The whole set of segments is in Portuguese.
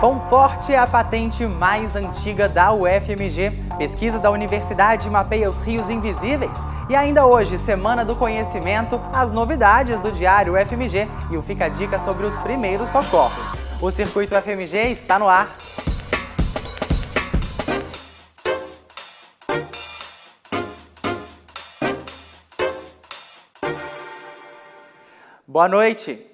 Pão Forte é a patente mais antiga da UFMG. Pesquisa da universidade mapeia os rios invisíveis. E ainda hoje, Semana do Conhecimento, as novidades do Diário UFMG e o Fica a Dica sobre os primeiros socorros. O Circuito UFMG está no ar. Boa noite!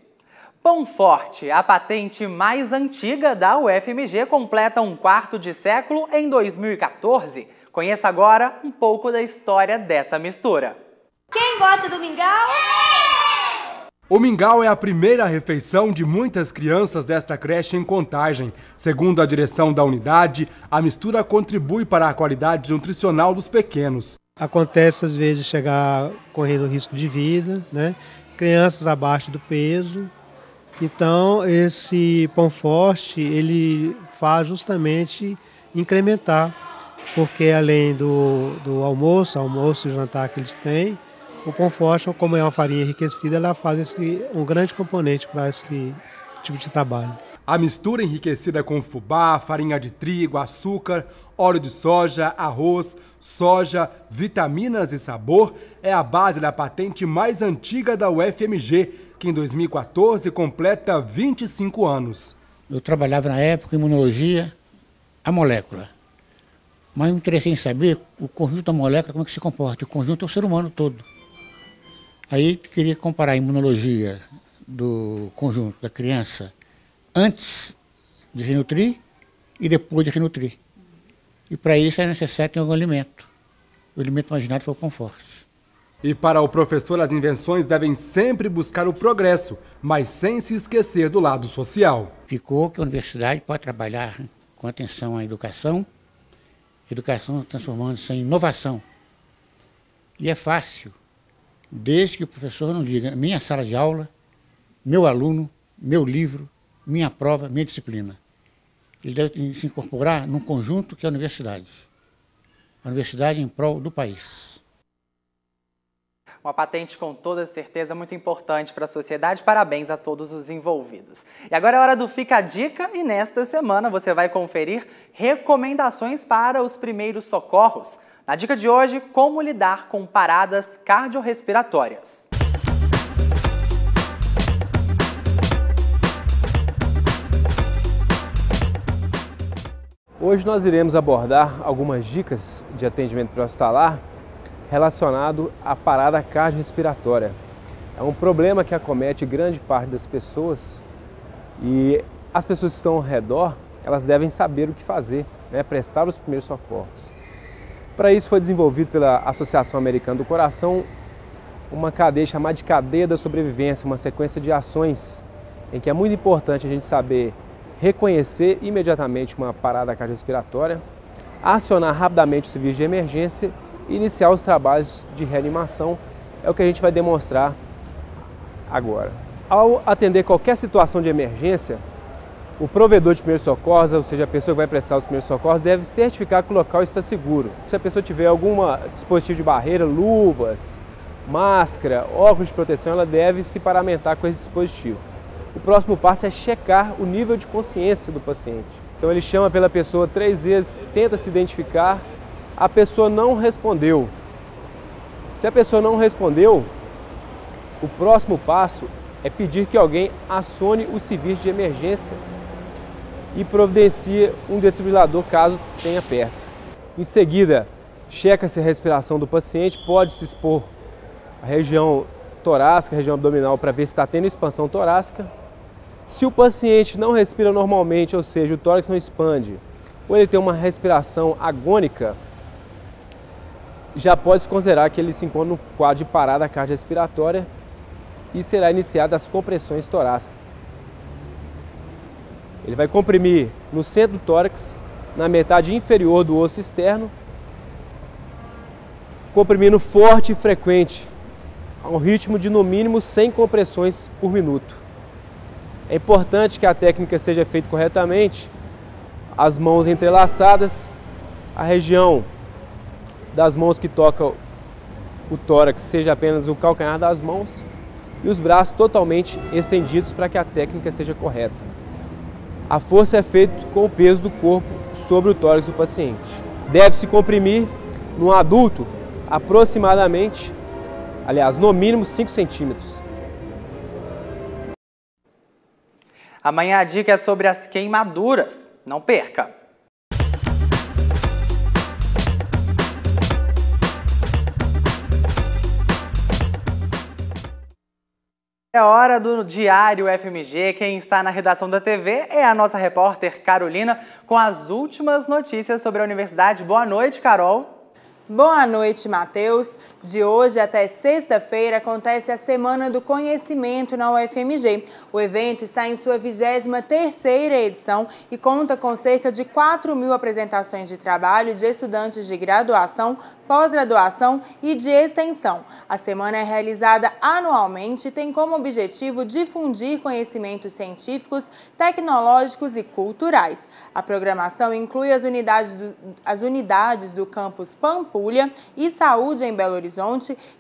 Pão Forte, a patente mais antiga da UFMG, completa um quarto de século em 2014. Conheça agora um pouco da história dessa mistura. Quem gosta do mingau? O mingau é a primeira refeição de muitas crianças desta creche em Contagem. Segundo a direção da unidade, a mistura contribui para a qualidade nutricional dos pequenos. Acontece às vezes chegar correndo risco de vida, né? Crianças abaixo do peso. Então, esse Pão Forte, ele faz justamente incrementar, porque além do almoço e jantar que eles têm, o Pão Forte, como é uma farinha enriquecida, ela faz um grande componente para esse tipo de trabalho. A mistura enriquecida com fubá, farinha de trigo, açúcar, óleo de soja, arroz, soja, vitaminas e sabor é a base da patente mais antiga da UFMG, que em 2014 completa 25 anos. Eu trabalhava na época em imunologia, a molécula. Mas me interessei em saber o conjunto da molécula, como é que se comporta. O conjunto é o ser humano todo. Aí queria comparar a imunologia do conjunto da criança antes de renutrir e depois de renutrir. E para isso é necessário ter algum alimento. O alimento imaginário foi o Pão Forte. E para o professor, as invenções devem sempre buscar o progresso, mas sem se esquecer do lado social. Ficou que a universidade pode trabalhar com atenção à educação transformando-se em inovação. E é fácil, desde que o professor não diga minha sala de aula, meu aluno, meu livro, minha prova, minha disciplina. Ele deve se incorporar num conjunto que é a universidade. A universidade em prol do país. Uma patente com toda certeza muito importante para a sociedade. Parabéns a todos os envolvidos. E agora é hora do Fica a Dica e nesta semana você vai conferir recomendações para os primeiros socorros. Na dica de hoje, como lidar com paradas cardiorrespiratórias. Hoje nós iremos abordar algumas dicas de atendimento pré-hospitalar relacionado à parada cardiorrespiratória. É um problema que acomete grande parte das pessoas e as pessoas que estão ao redor, elas devem saber o que fazer, né? Prestar os primeiros socorros. Para isso foi desenvolvido pela Associação Americana do Coração uma cadeia chamada de cadeia da sobrevivência, uma sequência de ações em que é muito importante a gente saber reconhecer imediatamente uma parada cardiorrespiratória, acionar rapidamente o serviço de emergência e iniciar os trabalhos de reanimação. É o que a gente vai demonstrar agora. Ao atender qualquer situação de emergência, o provedor de primeiros socorros, ou seja, a pessoa que vai prestar os primeiros socorros, deve certificar que o local está seguro. Se a pessoa tiver algum dispositivo de barreira, luvas, máscara, óculos de proteção, ela deve se paramentar com esse dispositivo. O próximo passo é checar o nível de consciência do paciente. Então ele chama pela pessoa 3 vezes, tenta se identificar, a pessoa não respondeu. Se a pessoa não respondeu, o próximo passo é pedir que alguém acione o serviço de emergência e providencie um desfibrilador caso tenha perto. Em seguida, checa-se a respiração do paciente, pode-se expor a região torácica, a região abdominal, para ver se está tendo expansão torácica. Se o paciente não respira normalmente, ou seja, o tórax não expande, ou ele tem uma respiração agônica, já pode se considerar que ele se encontra no quadro de parada cardiorrespiratória e será iniciada as compressões torácicas. Ele vai comprimir no centro do tórax, na metade inferior do osso externo, comprimindo forte e frequente, a um ritmo de no mínimo 100 compressões por minuto. É importante que a técnica seja feita corretamente, as mãos entrelaçadas, a região das mãos que tocam o tórax seja apenas o calcanhar das mãos e os braços totalmente estendidos para que a técnica seja correta. A força é feita com o peso do corpo sobre o tórax do paciente. Deve-se comprimir no adulto aproximadamente, no mínimo 5 centímetros. Amanhã a dica é sobre as queimaduras. Não perca! É hora do Diário FMG. Quem está na redação da TV é a nossa repórter Carolina com as últimas notícias sobre a universidade. Boa noite, Carol. Boa noite, Matheus. De hoje até sexta-feira acontece a Semana do Conhecimento na UFMG. O evento está em sua 23ª edição e conta com cerca de 4.000 apresentações de trabalho de estudantes de graduação, pós-graduação e de extensão. A semana é realizada anualmente e tem como objetivo difundir conhecimentos científicos, tecnológicos e culturais. A programação inclui as unidades do campus Pampulha e Saúde em Belo Horizonte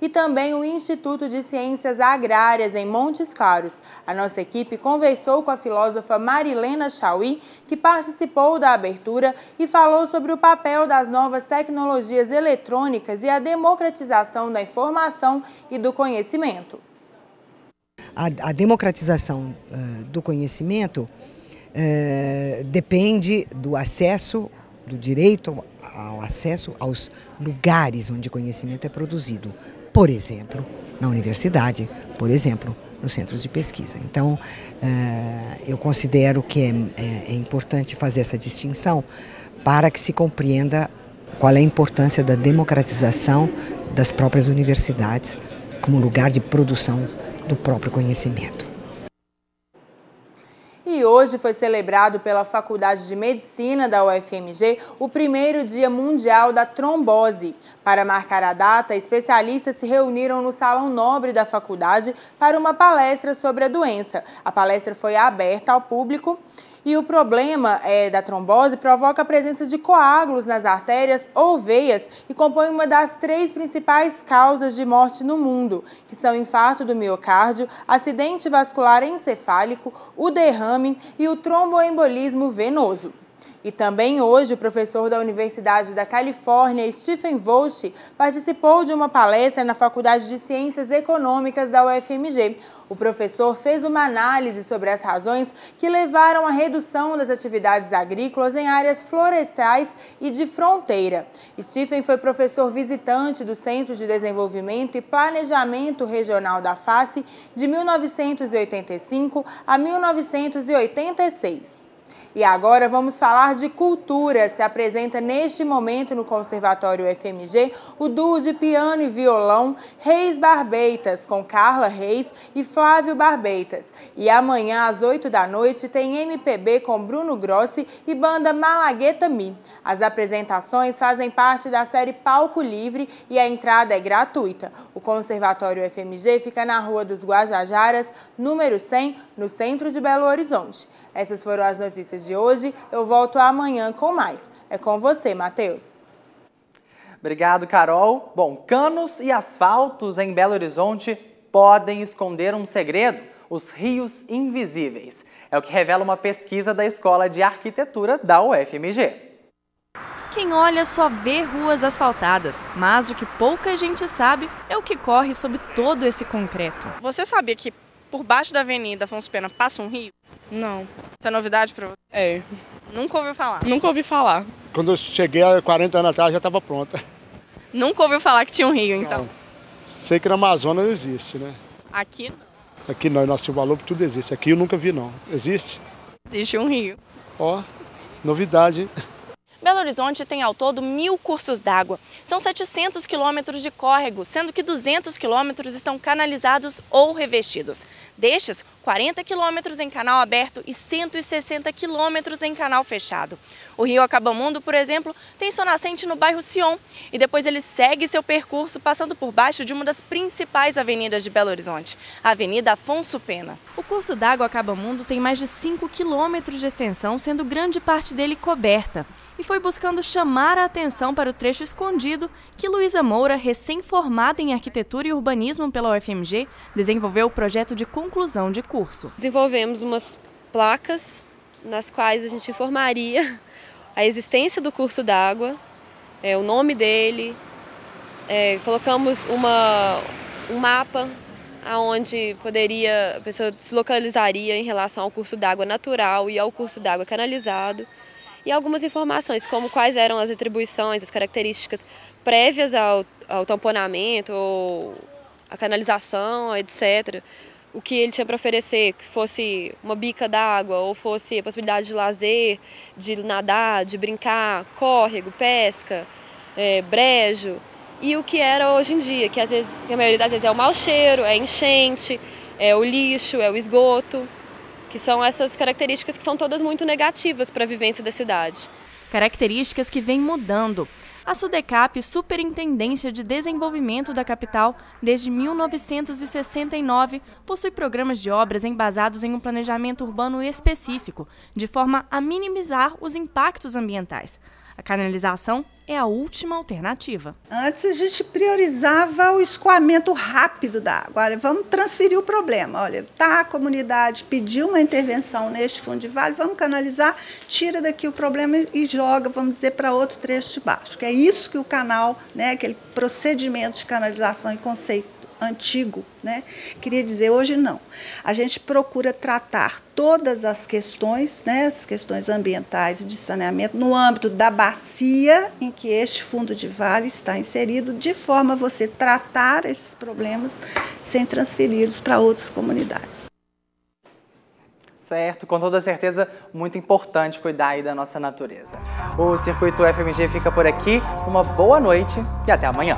e também o Instituto de Ciências Agrárias em Montes Claros. A nossa equipe conversou com a filósofa Marilena Chauí, que participou da abertura e falou sobre o papel das novas tecnologias eletrônicas e a democratização da informação e do conhecimento. A democratização do conhecimento depende do acesso, do direito ao acesso aos lugares onde conhecimento é produzido. Por exemplo, na universidade, por exemplo, nos centros de pesquisa. Então, eu considero que é importante fazer essa distinção para que se compreenda qual é a importância da democratização das próprias universidades como lugar de produção do próprio conhecimento. E hoje foi celebrado pela Faculdade de Medicina da UFMG o primeiro Dia Mundial da Trombose. Para marcar a data, especialistas se reuniram no Salão Nobre da faculdade para uma palestra sobre a doença. A palestra foi aberta ao público. E o problema da trombose provoca a presença de coágulos nas artérias ou veias e compõe uma das 3 principais causas de morte no mundo, que são infarto do miocárdio, acidente vascular encefálico, o derrame e o tromboembolismo venoso. E também hoje o professor da Universidade da Califórnia, Stephen Volsch, participou de uma palestra na Faculdade de Ciências Econômicas da UFMG. O professor fez uma análise sobre as razões que levaram à redução das atividades agrícolas em áreas florestais e de fronteira. Stephen foi professor visitante do Centro de Desenvolvimento e Planejamento Regional da FACE de 1985 a 1986. E agora vamos falar de cultura. Se apresenta neste momento no Conservatório UFMG o duo de piano e violão Reis Barbeitas, com Carla Reis e Flávio Barbeitas. E amanhã, às 8 da noite, tem MPB com Bruno Grossi e banda Malagueta Mi. As apresentações fazem parte da série Palco Livre e a entrada é gratuita. O Conservatório UFMG fica na Rua dos Guajajaras, número 100, no centro de Belo Horizonte. Essas foram as notícias de hoje. Eu volto amanhã com mais. É com você, Matheus. Obrigado, Carol. Bom, canos e asfaltos em Belo Horizonte podem esconder um segredo: os rios invisíveis. É o que revela uma pesquisa da Escola de Arquitetura da UFMG. Quem olha só vê ruas asfaltadas, mas o que pouca gente sabe é o que corre sobre todo esse concreto. Você sabia que por baixo da Avenida Afonso Pena passa um rio? Não. Isso é novidade pra você? É. Nunca ouviu falar? Nunca ouvi falar. Quando eu cheguei há 40 anos atrás já estava pronta. Nunca ouviu falar que tinha um rio, então? Não. Sei que na Amazonas existe, né? Aqui não. Aqui não, em Nosso Valor tudo existe. Aqui eu nunca vi, não. Existe? Existe um rio. Ó, novidade, hein? Belo Horizonte tem ao todo 1.000 cursos d'água. São 700 quilômetros de córregos, sendo que 200 quilômetros estão canalizados ou revestidos. Destes, 40 quilômetros em canal aberto e 160 quilômetros em canal fechado. O rio Acabamundo, por exemplo, tem sua nascente no bairro Sion e depois ele segue seu percurso passando por baixo de uma das principais avenidas de Belo Horizonte, a Avenida Afonso Pena. O curso d'água Acabamundo tem mais de 5 quilômetros de extensão, sendo grande parte dele coberta. E foi buscando chamar a atenção para o trecho escondido que Luísa Moura, recém-formada em Arquitetura e Urbanismo pela UFMG, desenvolveu o projeto de conclusão de curso. Desenvolvemos umas placas nas quais a gente informaria a existência do curso d'água, o nome dele, colocamos um mapa onde a pessoa se localizaria em relação ao curso d'água natural e ao curso d'água canalizado, e algumas informações como quais eram as atribuições, as características prévias ao tamponamento, ou a canalização, etc. O que ele tinha para oferecer, que fosse uma bica d'água ou fosse a possibilidade de lazer, de nadar, de brincar, córrego, pesca, brejo. E o que era hoje em dia, que a maioria das vezes é o mau cheiro, é enchente, é o lixo, é o esgoto, que são essas características que são todas muito negativas para a vivência da cidade. Características que vêm mudando. A SUDECAP, Superintendência de Desenvolvimento da Capital, desde 1969, possui programas de obras embasados em um planejamento urbano específico, de forma a minimizar os impactos ambientais. A canalização é a última alternativa. Antes a gente priorizava o escoamento rápido da água. Olha, vamos transferir o problema. Olha, a comunidade pediu uma intervenção neste fundo de vale, vamos canalizar, tira daqui o problema e joga, vamos dizer, para outro trecho de baixo. Que é isso que o canal, aquele procedimento de canalização e conceito antigo, queria dizer, hoje não. A gente procura tratar todas as questões, as questões ambientais e de saneamento, no âmbito da bacia em que este fundo de vale está inserido, de forma a você tratar esses problemas sem transferi-los para outras comunidades. Certo, com toda certeza, muito importante cuidar aí da nossa natureza. O Circuito FMG fica por aqui, uma boa noite e até amanhã.